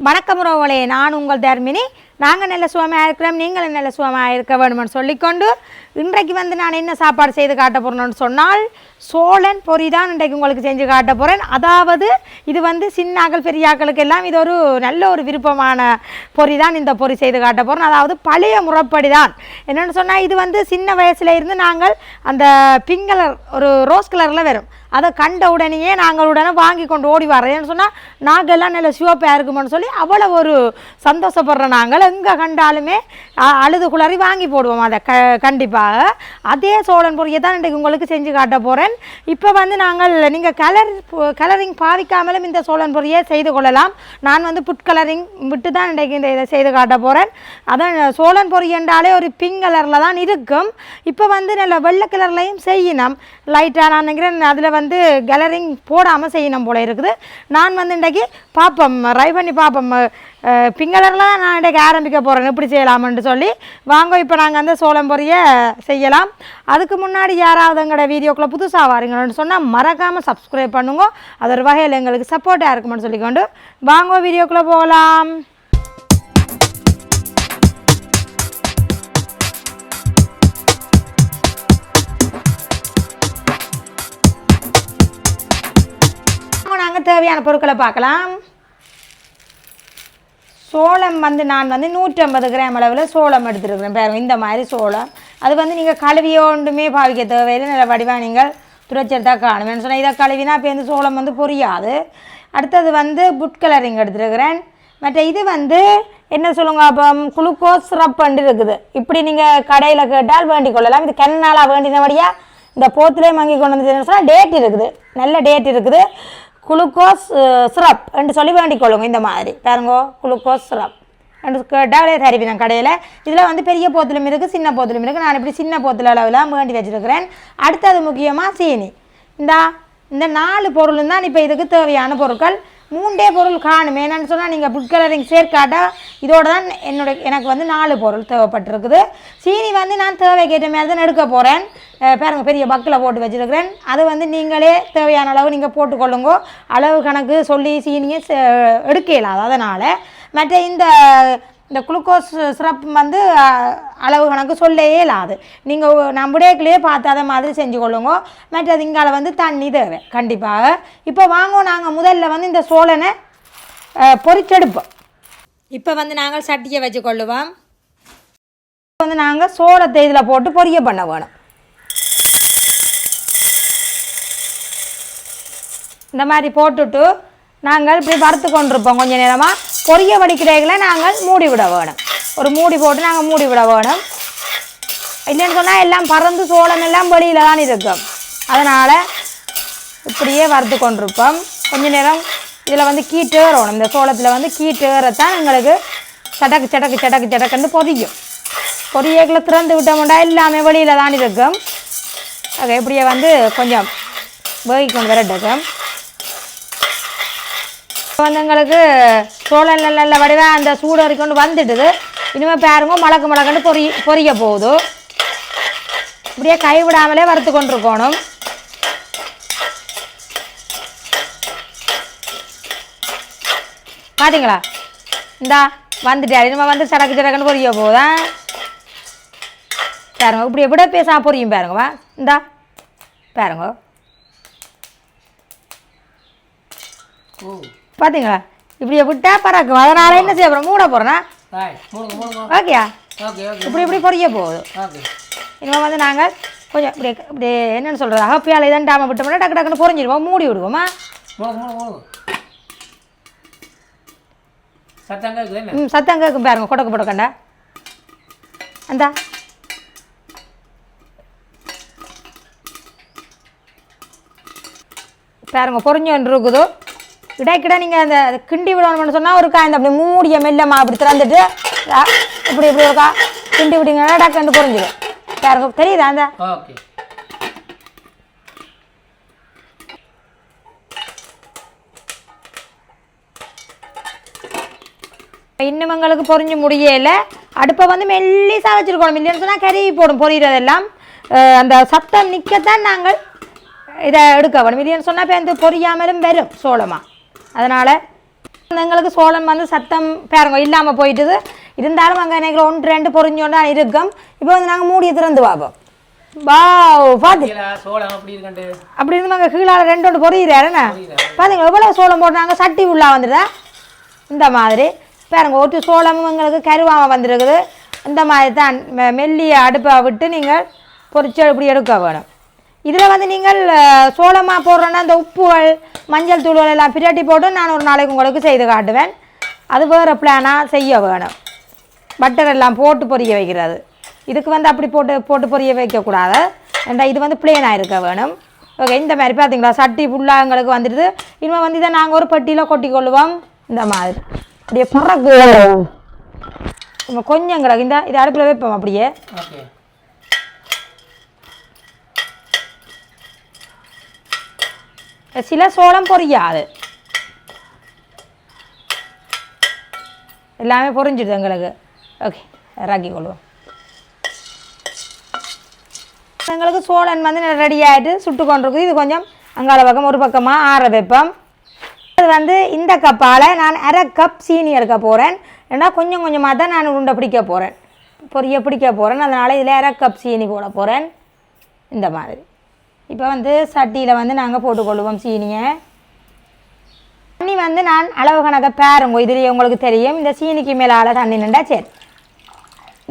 வணக்கம் உறவுகளே, நான் உங்கள் தர்மினி. நாங்கள் நல்ல சுகமாக இருக்கிறோம், நீங்களும் நல்ல சுகமாக இருக்க வேணும்னு சொல்லிக்கொண்டு இன்றைக்கு நான் என்ன சாப்பாடு செய்து காட்ட போகிறேன்னு சொன்னால் சோளன் பொரி தான் இன்றைக்கு உங்களுக்கு செஞ்சு காட்ட போகிறேன். அதாவது இது சின்னாக்கள் பெரியாக்களுக்கு எல்லாம் இது ஒரு நல்ல ஒரு விருப்பமான பொரி தான். இந்த பொரி செய்து காட்ட போகிறேன். அதாவது பழைய முறைப்படி தான். என்னென்னு சொன்னால் இது சின்ன வயசுல இருந்து நாங்கள் அந்த பிங்க் கலர் ஒரு ரோஸ் கலரில் வரும், அதை கண்ட உடனேயே நாங்கள் உடனே வாங்கி கொண்டு ஓடி வர்றேன்னு சொன்னால் நாங்கள்லாம் நல்ல சிவப்பாக இருக்குமோன்னு சொல்லி அவ்வளோ ஒரு சந்தோஷப்படுற நாங்கள் எங்கே கண்டாலுமே அழுது குளறி வாங்கி போடுவோம். அதை கண்டிப்பாக அதே சோளன் பொரியை தான் இன்றைக்கு உங்களுக்கு செஞ்சு காட்ட போகிறேன். இப்போ நாங்கள் நீங்கள் கலரிங் பாவிக்காமலும் இந்த சோளன் பொரியை செய்து கொள்ளலாம். நான் புட் கலரிங் விட்டு தான் இன்றைக்கு இதை செய்து காட்ட போகிறேன். அதான் சோளன் பொரி என்றாலே ஒரு பிங்க் கலரில் தான் இருக்கும். இப்போ நல்ல வெள்ளை கலர்லையும் செய்யணும். லைட்டாக நான் நினைக்கிறேன் அதில் கலரிங் போடாமல் செய்யணும் போல இருக்குது. நான் இன்றைக்கு பார்ப்போம், ட்ரை பண்ணி பார்ப்போம். பிங்க் கலரில் தான் நான் இன்றைக்கு ஆரம்பிக்க போகிறேன், எப்படி செய்யலாம்னு சொல்லி. வாங்க இப்போ நாங்கள் அந்த சோளம் பொரியை செய்யலாம். அதுக்கு முன்னாடி யாராவது எங்களோட வீடியோக்குள்ளே புதுசாக வாருங்கன்னு சொன்னால் மறக்காமல் சப்ஸ்கிரைப் பண்ணுங்க. அது ஒரு வகையில் எங்களுக்கு சப்போர்ட்டாக இருக்குமென்னு சொல்லிக்கொண்டு வாங்க வீடியோக்குள்ளே போகலாம். நாங்கள் தேவையான பொருட்களை பார்க்கலாம். சோளம் நான் 150 கிராம் அளவில் சோளம் எடுத்துருக்குறேன். பாருங்கள், இந்த மாதிரி சோளம். அது நீங்கள் கழுவியோ ஒன்றுமே பாவிக்க தேவையில்லை. நல்ல வடிவாக நீங்கள் துடைச்செடுத்தா காணுவேன்னு சொன்னால் இதை கழுவினா இப்போ சோளம் பொரியாது. அடுத்தது புட் கலரிங் எடுத்துருக்கிறேன். மற்ற இது என்ன சொல்லுங்க, அப்போ குளுக்கோஸ் சிரப் இருக்குது. இப்படி நீங்கள் கடையில் கேட்டால் வேண்டிக் கொள்ளலாம். இது கண்ணாலாக வேண்டினபடியாக இந்த போத்துலேயே வாங்கி கொண்டு வந்து சொன்னால் டேட் இருக்குது, நல்ல டேட் இருக்குது. குளுக்கோஸ் சிரப் என்று சொல்லி வேண்டிக் கொள்ளுங்க. இந்த மாதிரி பாருங்கோ, குளுக்கோஸ் சிரப் என்று கேட்டாலே தருவினேன் கடையில். இதில் பெரிய போத்திலும் இருக்குது, சின்ன போத்திலும் இருக்குது. நான் இப்படி சின்ன போத்தில் அளவில் வேண்டி வச்சுருக்கிறேன். அடுத்தது முக்கியமாக சீனி. இந்த 4 பொருள் தான் இப்போ இதுக்கு தேவையான பொருட்கள். 3 பொருள் காணுமே. என்னென்னு சொன்னால் நீங்கள் புட் கலரிங் சேர்க்காட்டா இதோடு தான் எனக்கு 4 பொருள் தேவைப்பட்டிருக்குது. சீனி நான் தேவைக்கேற்ற மாதிரி தான் எடுக்க போகிறேன். பாருங்கள், பெரிய பக்கில் போட்டு வச்சுருக்கிறேன். அது நீங்களே தேவையான அளவு நீங்கள் போட்டுக்கொள்ளுங்கோ. அளவு கணக்கு சொல்லி சீனியை எடுக்கலாம். அதனால் மற்ற இந்த குளுக்கோஸ் சிரப் அளவு கணக்கு சொல்லவே இல்லாது. நீங்கள் நம்முடையக்குள்ளேயே பார்த்து அதை மாதிரி செஞ்சு கொள்ளுங்க. மற்றது இங்கால தண்ணி தேவை கண்டிப்பாக. இப்போ வாங்க, நாங்கள் முதல்ல இந்த சோளனை பொரிச்செடுப்போம். இப்போ நாங்கள் சட்டியை வச்சு கொள்ளுவோம். நாங்கள் சோளத்தை இதில் போட்டு பொரிய பண்ண வேணும். இந்த மாதிரி போட்டுட்டு நாங்கள் இப்படி வறுத்து கொண்டிருப்போம். கொஞ்சம் நேரமாக பொரிய வடிக்கிறீங்கள நாங்கள் மூடி விட வேணும். ஒரு மூடி போட்டு நாங்கள் மூடி விட வேணும். இல்லைன்னு சொன்னால் எல்லாம் பறந்து சோளம் எல்லாம் வெளியில் தான் இருக்கும். அதனால் இப்படியே வறுத்து கொண்டிருப்போம். கொஞ்சம் நேரம் இதில் கீட்டேறணும். இந்த சோளத்தில் கீட்டேறத்தான் எங்களுக்கு சடக்கு சடக்கு சடக்கு சடக்குன்னு பொரியும். பொரியக்கில் திறந்து விட்டோம்டா எல்லாமே வெளியில் தான் இருக்கும். அது இப்படியே கொஞ்சம் வேகிக்கொண்டு வரட்டும். எங்களுக்கு சோளம் நல்ல வடிவாக அந்த சூடு வரைக்கும் வந்துட்டுது. இனிமேல் பாருங்க, மலக்குன்னு பொரிய போகுது. இப்படியே கைவிடாமலே வறுத்து கொண்டிருக்கணும். பார்த்தீங்களா, இந்தா வந்துட்டாரு. இனிமேல் சடக்கு சடக்குன்னு பொரிய போகுதா பாருங்க. இப்படி விட பேசா பொரியும் பாருங்கவா. இந்தா பாருங்க, பார்த்தீங்களா, இப்படியே விட்டா பறக்கும். அதனால என்ன செய்ய போகிறோம், மூட போகிறேன்னா ஓகேயா. இப்படி பொரிய போகுது. இனிமேல் நாங்கள் கொஞ்சம் இப்படி என்னென்னு சொல்கிறது, அகப்பியால் இதண்டாமல் விட்டோம்னா டக்கு டக்குன்னு பொரிஞ்சிடுவோம். மூடி விடுவோமா. சத்தம் கேட்கும் பாருங்க, கொடக்கு போடக்கண்டா. அந்த பாருங்க பொரிஞ்சு ஒன்று இருக்குது. இடைக்கிட நீங்கள் அந்த கிண்டி விடணும்னு சொன்னால் ஒரு காய்ந்த அப்படி மூடிய மெல்லமாக அப்படி திறந்துட்டு இப்படி இப்படி ஒரு கிண்டி விட்டீங்கன்னா டக்குன்னு பொரிஞ்சிடும். பாருங்க, தெரியுதா அந்த இன்னும் எங்களுக்கு பொரிஞ்சு முடியலை. அடுப்பை மெல்லிசாக வச்சுருக்கணும். இல்லைன்னு சொன்னால் கருவி போடும் பொரியிறதெல்லாம். அந்த சத்தம் நிற்கத்தான் நாங்கள் இதை எடுக்க வேணும். இல்லைன்னு சொன்னால் இப்போ பொரியாமலும் வரும் சோளமாக. அதனால் எங்களுக்கு சோளம் வந்து சத்தம் பாருங்க இல்லாமல் போயிட்டுது. இருந்தாலும் அங்கே எனக்கு 1 2 பொறிஞ்சோன்னா இருக்கும். இப்போ வந்து நாங்கள் மூடியை திறந்து பார்ப்போம். சோளம் அப்படி இருந்து நாங்கள் கீழே 2 1 பொறியிறாருண்ணா பார்த்தீங்களா எவ்வளோ சோளம் போட்டாங்க. சட்டி உள்ளா வந்துடுதா இந்த மாதிரி பாருங்க. ஒரு சோளமும் எங்களுக்கு கருவாமல் வந்துருக்குது. இந்த மாதிரி தான் மெல்லிய அடுப்பை விட்டு நீங்கள் பொறிச்சு இப்படி எடுக்க வேணும். இதில் வந்து நீங்கள் சோளமாக போடுறோன்னா அந்த உப்புகள் மஞ்சள் தூள்கள் எல்லாம் பிரட்டி போட்டு நான் ஒரு நாளைக்கு உங்களுக்கு செய்து காட்டுவேன். அது வேறு பிளானாக செய்ய வேணும். பட்டர் எல்லாம் போட்டு பொரிய வைக்கிறது. இதுக்கு வந்து அப்படி போட்டு பொரிய வைக்கக்கூடாது. ஏன்டா இது வந்து பிளேனாக இருக்க வேணும். ஓகே இந்த மாதிரி பார்த்தீங்களா சட்டி ஃபுல்லாக எங்களுக்கு வந்துடுது. இனிமேல் வந்து இதை நாங்கள் ஒரு பட்டியில் கொட்டி கொள்ளுவோம். இந்த மாதிரி அப்படியே பறக்கு கொஞ்சம் கிடக்கு. இந்த இது அடுப்பில் வைப்போம் அப்படியே. சில சோளம் பொரியாது, எல்லாமே பொரிஞ்சிடுது எங்களுக்கு. ஓகே இறக்கி கொள்வோம். எங்களுக்கு சோளம் வந்து ரெடி ஆகிட்டு சுட்டு கொண்டிருக்குது. இது கொஞ்சம் அங்கால பக்கம் ஒரு பக்கமாக ஆற வைப்போம். அது வந்து இந்த கப்பால் நான் 1/2 கப் சீனி எடுக்க போகிறேன். ஏன்னா கொஞ்சம் கொஞ்சமாக தான் நான் உருண்டை பிடிக்க போகிறேன், பொரிய பிடிக்க போகிறேன். அதனால் இதில் 1/2 கப் சீனி போட போகிறேன். இந்த மாதிரி இப்போ வந்து சட்டியில் வந்து நாங்கள் போட்டுக்கொள்ளுவோம் சீனியை. தண்ணி வந்து நான் அளவு கணக்க பாருங்க இதுலேயே உங்களுக்கு தெரியும். இந்த சீனிக்கு மேலே தண்ணி நின்றா சரி,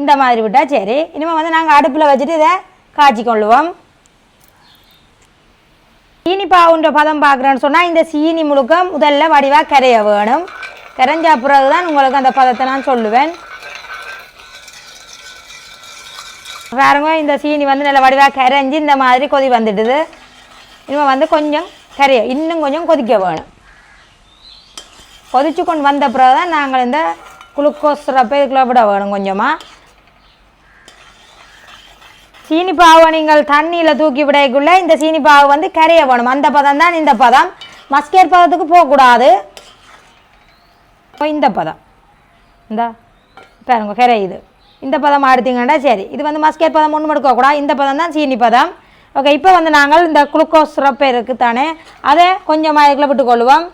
இந்த மாதிரி விட்டால் சரி. இனிமேல் வந்து நாங்கள் அடுப்பில் வச்சுட்டு இதை காய்ச்சி கொள்ளுவோம். சீனி பாவுன்ற பதம் பார்க்குறேன்னு சொன்னால் இந்த சீனி முழுக்க முதல்ல வடிவாக கரைய வேணும். கரைஞ்சா பிறகு தான் உங்களுக்கு அந்த பதத்தை நான் சொல்லுவேன். பாருங்க இந்த சீனி வந்து நல்ல வடிவாக கரைஞ்சி இந்த மாதிரி கொதி வந்துடுது. இனிமேல் வந்து கொஞ்சம் இன்னும் கொஞ்சம் கொதிக்க வேணும். கொதிச்சு கொண்டு வந்த பிறகு தான் நாங்கள் இந்த குளுக்கோஸ் சிரப்பை இதுக்குள்ள விட வேணும். கொஞ்சமாக சீனி பாவை நீங்கள் தண்ணியில் தூக்கி விடக்குள்ள இந்த சீனி பாவை வந்து கரைய வேணும். அந்த பதம் தான் இந்த பதம். மஸ்கேட் பதத்துக்கு போகக்கூடாது. இந்த பதம் இந்த பாருங்க கரையுது. இந்த பதம் எடுத்தீங்கன்னா சரி. இது வந்து மஸ்கேட் பதம் ஒன்றும் எடுக்கக்கூடாது. இந்த பதம் தான் சீனி பதம். ஓகே இப்போ வந்து நாங்கள் இந்த குளுக்கோஸ் சிரப்பு இருக்குது தானே, அதை கொஞ்சமாக இதுக்குள்ள விட்டுக்கொள்ளுவோம்.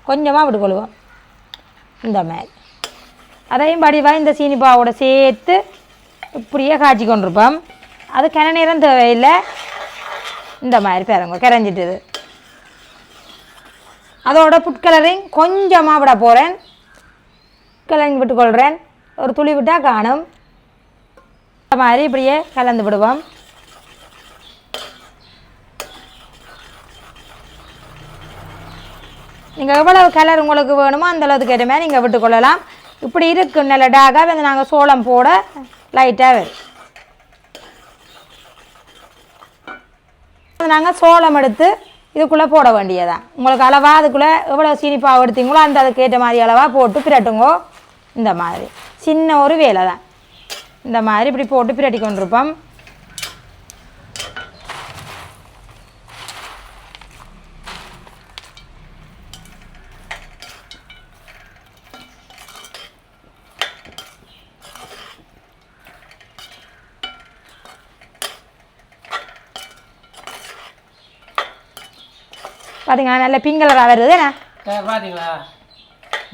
கொஞ்சமாக விட்டுக்கொள்ளுவோம் இந்த மாதிரி. அதையும் வடிவாக இந்த சீனி பாவோட சேர்த்து இப்படியே காய்ச்சி கொண்டிருப்போம். அது கிண நேரம் தேவையில்லை. இந்த மாதிரி பாருங்க கரைஞ்சிட்டுது. அதோட ஃபுட் கலரிங் கொஞ்சமாக விட போகிறேன். கலரிங் விட்டுக்கொள்கிறேன். ஒரு துளி விட்டால் காணும். இந்த மாதிரி இப்படியே கலந்து விடுவோம். நீங்கள் எவ்வளவு கலர் உங்களுக்கு வேணுமோ அந்தளவுக்கு ஏற்ற மாதிரி நீங்கள் விட்டுக்கொள்ளலாம். இப்படி இருக்குது நல்ல டாகாக வந்து நாங்கள் சோளம் போட லைட்டாக வரும். நாங்கள் சோளம் எடுத்து இதுக்குள்ளே போட வேண்டியதான். உங்களுக்கு அளவாக அதுக்குள்ளே எவ்வளோ சீனிப்பாக எடுத்தீங்களோ அந்த அதுக்கு ஏற்ற மாதிரி அளவாக போட்டு பிரட்டுங்கோ. இந்த மாதிரி சின்ன ஒரு வேலை தான். இந்த மாதிரி இப்படி போட்டு பிரட்டி கொண்டிருப்போம். பார்த்தீங்களா நல்ல பிங்க் கலராக வருது. என்ன பார்த்தீங்களா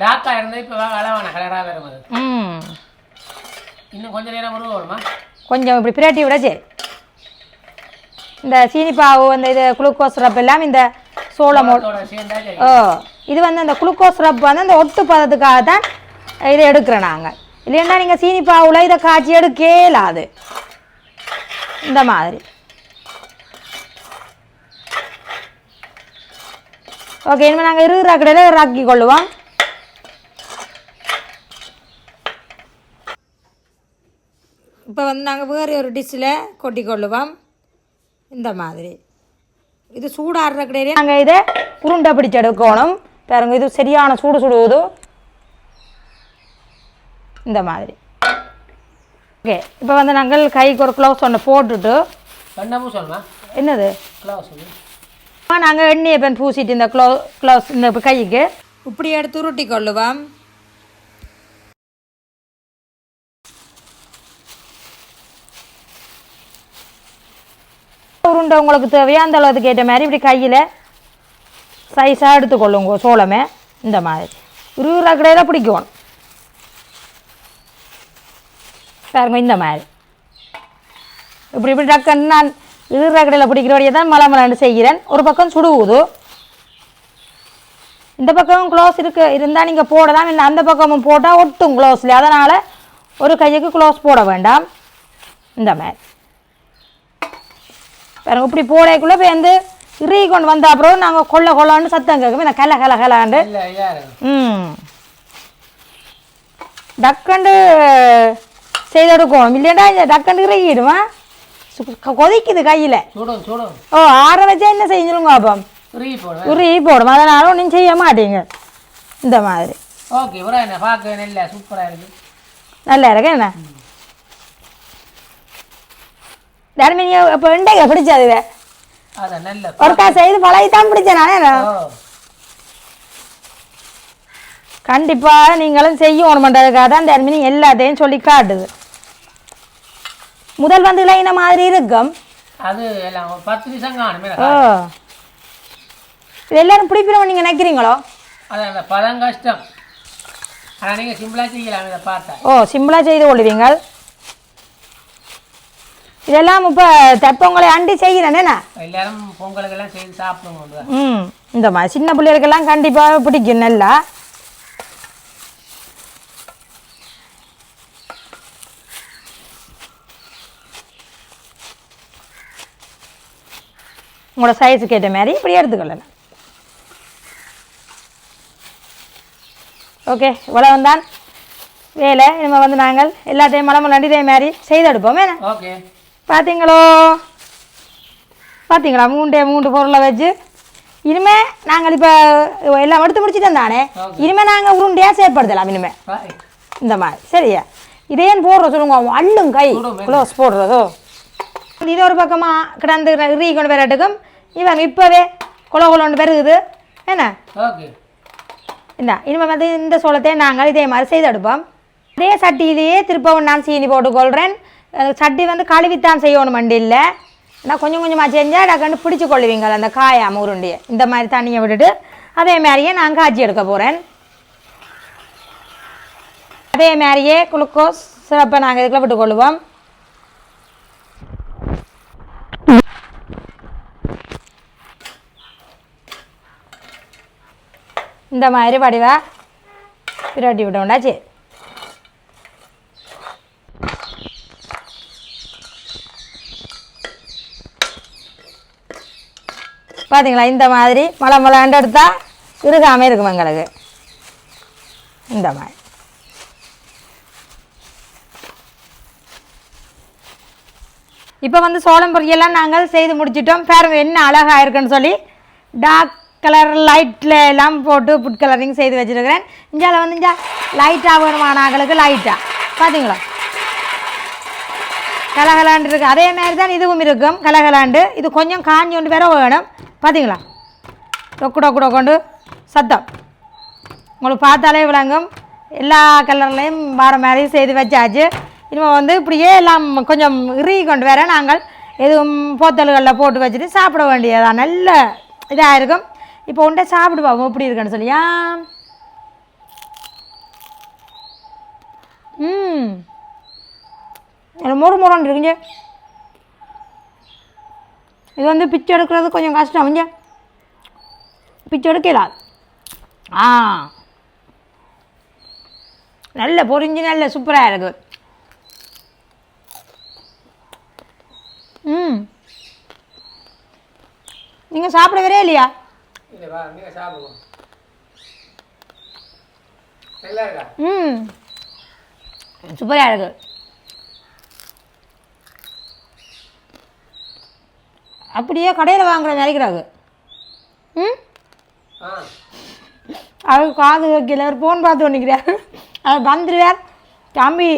டார்க்காக இருந்தால் இப்போ அளவான கலராக வருது. இன்னும் கொஞ்சம் நேரம் வருவோம்மா. கொஞ்சம் இப்படி பிரட்டி விட சரி. இந்த சீனிப்பாவு அந்த இது குளுக்கோஸ் சிரப் எல்லாம் இந்த சோளமோட இது வந்து அந்த குளுக்கோஸ் சிரப் வந்து அந்த ஒட்டு பதத்துக்காக தான் இதை எடுக்கிறோம் நாங்கள். இல்லைன்னா நீங்கள் சீனிப்பாவில் இதை காய்ச்சி எடுக்கலாது. இந்த மாதிரி ஓகே. இனிமேல் நாங்கள் 20 ரூபா கடையில் ராக்கி கொள்ளுவோம். இப்போ வந்து நாங்கள் வேறு ஒரு டிஷ்ஷில் கொட்டி கொள்ளுவோம். இந்த மாதிரி இது சூடாடுற கடையிலே நாங்கள் இதை உருண்டை பிடிச்சி எடுக்கணும். பாருங்க இது சரியான சூடு சுடுவது. இந்த மாதிரி ஓகே. இப்போ வந்து நாங்கள் கைக்கு ஒரு க்ளவுஸ் ஒன்று போட்டுட்டு என்னது நாங்கள் எண்ணெயை பெண் பூசிட்டு இந்த க்ளவுஸ் இந்த கைக்கு இப்படி எடுத்து உருட்டி கொள்ளுவோம். உருண்டை உங்களுக்கு தேவையா அந்த அளவுக்கு ஏற்ற மாதிரி இப்படி கையில் சைஸாக எடுத்துக்கொள்ளுங்க சோளமே. இந்த மாதிரி இருபது கடையில் பிடிக்கணும் பாருங்க. இந்த மாதிரி இப்படி இப்படி டக்குன்னு நான் இருபது கடையில் பிடிக்கிறோடைய தான் மலை மலாண்டு செய்கிறேன். ஒரு பக்கம் சுடுவுது, இந்த பக்கமும் க்ளோஸ் இருந்தால் நீங்கள் போடலாம். இல்லை அந்த பக்கமும் போட்டால் ஒட்டும் க்ளோஸில், அதனால் ஒரு கையுக்கு க்ளோஸ் போட வேண்டாம். இந்த மாதிரி பாருங்க. இப்படி போடக்குள்ளே இப்போ வந்து இறுகி கொண்டு வந்த அப்புறம் நாங்கள் கொள்ளான்னு சத்தம் கேட்குமே நான் கலாண்டு டக்கண்டு செய்தெடுக்கணும். இல்லைன்னா இந்த டக்கண்டு இறுகிடுமா, கொதிக்குது கையில். ஓ ஆற வச்சா என்ன செஞ்சிருங்க அப்போ உருகி போடும், அதனால ஒன்றும் செய்ய மாட்டீங்க. இந்த மாதிரி நல்லா இருக்கு என்ன தர்மினி. இப்போ வெண்டைக்கா பிடிச்சது ஒருக்கா செய்து பழகித்தான் பிடிச்சேன் நானே. கண்டிப்பாக நீங்களும் செய்யணுமன்றதுக்காக தான் தர்மினி எல்லாத்தையும் சொல்லி காட்டுது. முதல் வந்து இலையின மாதிரி இருக்கும். அது எல்லாம் 10 நிமிஷம் காணும். ஓ இது எல்லாரும் பிடிப்பிடும் நீங்கள் நினைக்கிறீங்களோ? அது பதம் கஷ்டம். ஆனால் நீங்கள் சிம்பிளாக செய்யலாம் இதை பார்த்தா. ஓ சிம்பிளாக செய்து கொள்வீங்க. இதெல்லாம் இப்போ தெப்பங்களை அண்டி செய்கிறேன் என்ன எல்லாரும் பொங்கலுக்கெல்லாம் செய்து சாப்பிடுவோம். இந்த மாதிரி சின்ன பிள்ளைகளுக்கெல்லாம் கண்டிப்பாக பிடிக்கும் நல்லா. உங்களோட சைஸுக்கு ஏற்ற மாதிரி இப்படி எடுத்துக்கொள்ளலாம். ஓகே இவ்வளோ வந்தான் வேலை. இனிமேல் வந்து நாங்கள் எல்லாத்தையும் மலமலாண்டி இதே மாதிரி செய்தெடுப்போம். என்ன ஓகே பார்த்தீங்களா மூன்று பொருளை வச்சு இனிமேல் நாங்கள் இப்போ எல்லாம் எடுத்து முடிச்சுட்டோம் தானே. இனிமேல் நாங்கள் உருண்டையாக செயற்படுத்தலாம் இனிமேல் இந்த மாதிரி. சரியா இதேன்னு போடுறோம் சொல்லுங்க, அள்ளும் கை க்ளோஸ் போடுறதோ. இது ஒரு பக்கமாக கிடந்து இறுகி கொண்டு வரட்டுக்கும். இவங்க இப்போவே கொலொண்டு பெருகுது என்ன. இந்த இனிமேல் வந்து இந்த சோளத்தை நாங்கள் இதே மாதிரி செய்தெடுப்போம். இதே சட்டியிலேயே திருப்பவும் நான் சீனி போட்டுக்கொள்கிறேன். சட்டி வந்து கழுவித்தான் செய்யணும் மண்டி இல்லை. நான் கொஞ்சம் கொஞ்சமாக செஞ்சால் டக்குன்னு பிடிச்சி கொள்ளுவீங்க அந்த காயாம உருண்டியை. இந்த மாதிரி தண்ணியை விட்டுட்டு அதே மாதிரியே நான் காய்ச்சி எடுக்க போகிறேன். அதே மாதிரியே குளுக்கோஸ் சிறப்பை நாங்கள் இதுக்குள்ள விட்டுக்கொள்ளுவோம். இந்த மாதிரி வடிவா பிரட்டி விட்டோம்டா. சரி பார்த்தீங்களா இந்த மாதிரி மலாண்டு எடுத்தால் இருக்காமல் இருக்கும் எங்களுக்கு. இந்த மாதிரி இப்போ வந்து சோளம் பொரியெல்லாம் நாங்கள் செய்து முடிச்சிட்டோம். பாருங்க என்ன அழகாக இருக்குன்னு சொல்லி டார்க் கலர் லைட்டில் எல்லாம் போட்டு ஃபுட் கலரிங் செய்து வச்சுருக்கிறேன். இஞ்சால வந்து இஞ்சா லைட்டாக வேணுமான ஆக்களுக்கு லைட்டாக பார்த்தீங்களா கலகலாண்டு இருக்குது. அதே மாதிரி தான் இதுவும் இருக்கும் கலகலாண்டு. இது கொஞ்சம் காஞ்சி கொண்டு வேற வேணும். பார்த்தீங்களா டொக்கு டொக்கு டொக்கொண்டு சத்தம் உங்களுக்கு பார்த்தாலே விளங்கும். எல்லா கலர்லேயும் வர மாதிரி செய்து வச்சாச்சு. இனிமேல் வந்து இப்படியே எல்லாம் கொஞ்சம் இறுகி கொண்டு வர நாங்கள் எதுவும் போத்தல்களில் போட்டு வச்சுட்டு சாப்பிட வேண்டியதான். நல்ல இதாக இருக்கும். இப்போ உண்டை சாப்பிடுவாங்க எப்படி இருக்குன்னு சொல்லியா. முறுமுறன்னு இருக்குங்க. இது வந்து பிச்சை எடுக்கிறது கொஞ்சம் கஷ்டம். இங்கே பிச்சை எடுக்கலாம். நல்ல பொரிஞ்சு நல்ல சூப்பராக இருக்குது. நீங்கள் சாப்பிட வரே இல்லையா? சூப்பராக இருக்குது. அப்படியே கடையில் வாங்குற நினைக்கிறாங்க. அவர் காது வைக்கல, ஒரு ஃபோன் பார்த்து பண்ணிக்கிறார். அவர் வந்துடுவார். தம்பி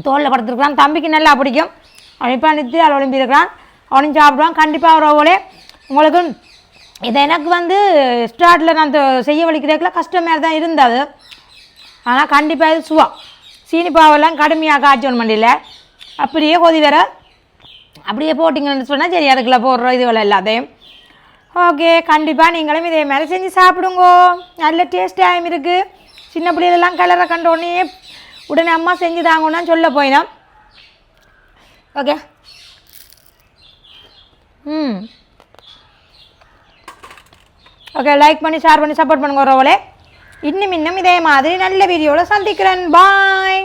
தோளில் படுத்துருக்கான். தம்பிக்கு நல்லா பிடிக்கும். அவன் இப்போ நிறுத்தி அவள் ஒளிம்பியிருக்கிறான். அவனையும் சாப்பிடுவான். கண்டிப்பாக அவரோட உங்களுக்கு இதை எனக்கு வந்து ஸ்டார்ட்டில் நான் செய்ய வலிக்கிறதுக்குலாம் கஷ்டமாக தான் இருந்தது. ஆனால் கண்டிப்பாக இது சுவா சீனி பாவெல்லாம் கடுமையாக காய்ச்சல் மண்டியில் அப்படியே கொதி வேற அப்படியே போட்டிங்கன்னு சொன்னால் சரி அதுக்குள்ளே போடுறோம் இதுவெல்லாம் எல்லாத்தையும். ஓகே கண்டிப்பாக நீங்களும் இதே மாதிரி செஞ்சு சாப்பிடுங்கோ. நல்ல டேஸ்டாகவும் இருக்குது. சின்ன பிள்ளைகளெல்லாம் கலரை கண்டோடனே உடனே அம்மா செஞ்சு தாங்கன்னா சொல்ல போயினோம். ஓகே ஓகே லைக் பண்ணி ஷேர் பண்ணி சப்போர்ட் பண்ணுங்க ரோவலே. இன்னும் இதே மாதிரி நல்ல வீடியோவில் சந்திக்கிறேன். பாய்.